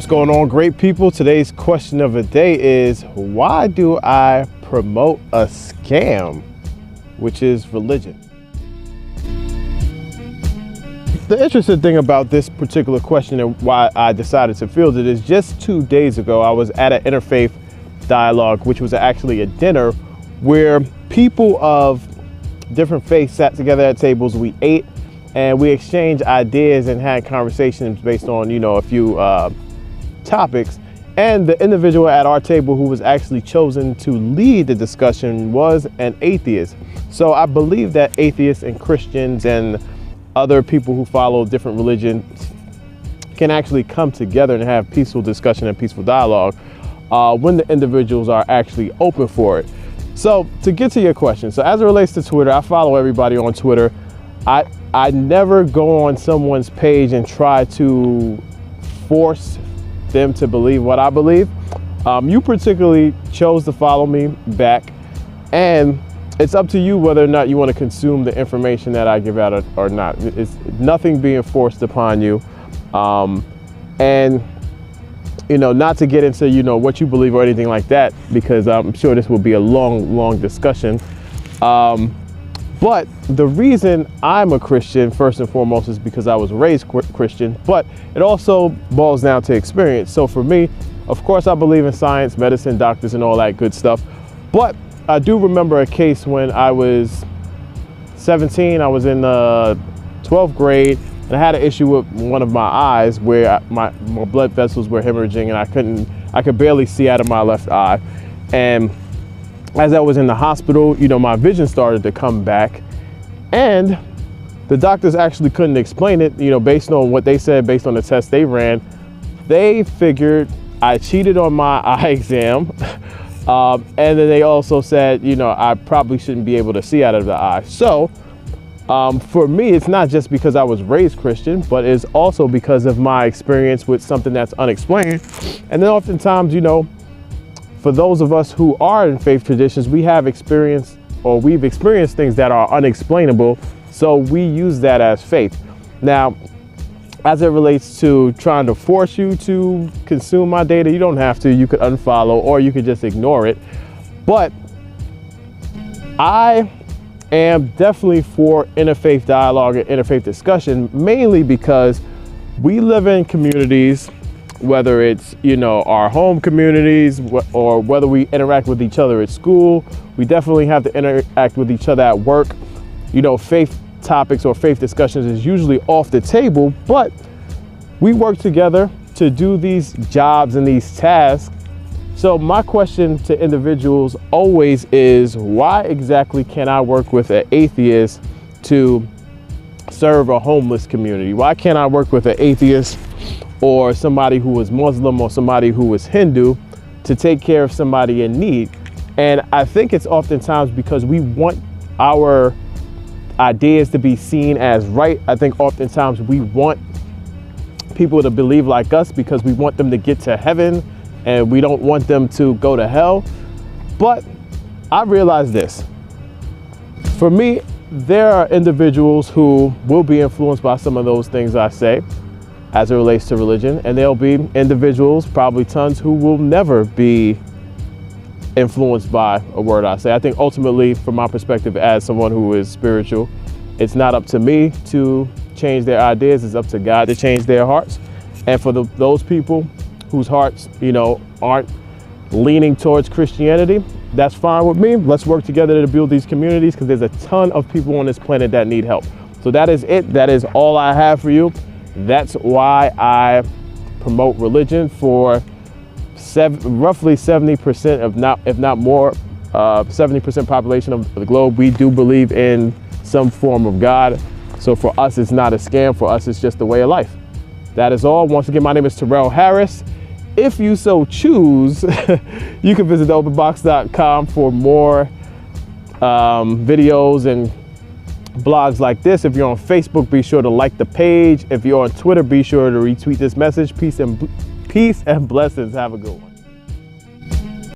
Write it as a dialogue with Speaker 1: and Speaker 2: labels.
Speaker 1: What's going on, great people? Today's question of the day is, why do I promote a scam, which is religion? The interesting thing about this particular question and why I decided to field it is just 2 days ago, I was at an interfaith dialogue, which was actually a dinner where people of different faiths sat together at tables. We ate and we exchanged ideas and had conversations based on, a few topics. And the individual at our table who was actually chosen to lead the discussion was an atheist. So I believe that atheists and Christians and other people who follow different religions can actually come together and have peaceful discussion and peaceful dialogue when the individuals are actually open for it. So to get to your question, so as it relates to Twitter, I follow everybody on Twitter. I never go on someone's page and try to force them to believe what I believe. You particularly chose to follow me back, and it's up to you whether or not you want to consume the information that I give out or not. It's nothing being forced upon you. And not to get into, what you believe or anything like that, because I'm sure this will be a long discussion. But the reason I'm a Christian, first and foremost, is because I was raised Christian, but it also boils down to experience. So for me, of course, I believe in science, medicine, doctors, and all that good stuff. But I do remember a case when I was 17, I was in 12th grade, and I had an issue with one of my eyes where my blood vessels were hemorrhaging, and I could barely see out of my left eye. And as I was in the hospital, my vision started to come back, and the doctors actually couldn't explain it, based on what they said, based on the tests they ran. They figured I cheated on my eye exam. And then they also said, I probably shouldn't be able to see out of the eye. So for me, it's not just because I was raised Christian, but it's also because of my experience with something that's unexplained. And then oftentimes, for those of us who are in faith traditions, we've experienced things that are unexplainable. So we use that as faith. Now, as it relates to trying to force you to consume my data, you don't have to. You could unfollow or you could just ignore it. But I am definitely for interfaith dialogue and interfaith discussion, mainly because we live in communities, whether it's, our home communities or whether we interact with each other at school. We definitely have to interact with each other at work. Faith topics or faith discussions is usually off the table, but we work together to do these jobs and these tasks. So my question to individuals always is, why exactly can I work with an atheist to serve a homeless community? Why can't I work with an atheist or somebody who is Muslim or somebody who is Hindu to take care of somebody in need? And I think it's oftentimes because we want our ideas to be seen as right. I think oftentimes we want people to believe like us because we want them to get to heaven and we don't want them to go to hell. But I realize this. For me, there are individuals who will be influenced by some of those things I say as it relates to religion, and there'll be individuals, probably tons, who will never be influenced by a word I say. I think ultimately, from my perspective as someone who is spiritual, it's not up to me to change their ideas, it's up to God to change their hearts. And for those people whose hearts, aren't leaning towards Christianity, that's fine with me. Let's work together to build these communities, because there's a ton of people on this planet that need help. So that is it. That is all I have for you. That's why I promote religion for roughly 70%, if not more, 70% population of the globe. We do believe in some form of God. So for us, it's not a scam. For us, it's just a way of life. That is all. Once again, my name is Terrell Harris. If you so choose, you can visit theopenbox.com for more videos and blogs like this. If you're on Facebook, be sure to like the page. If you're on Twitter, be sure to retweet this message. Peace and blessings. Have a good one.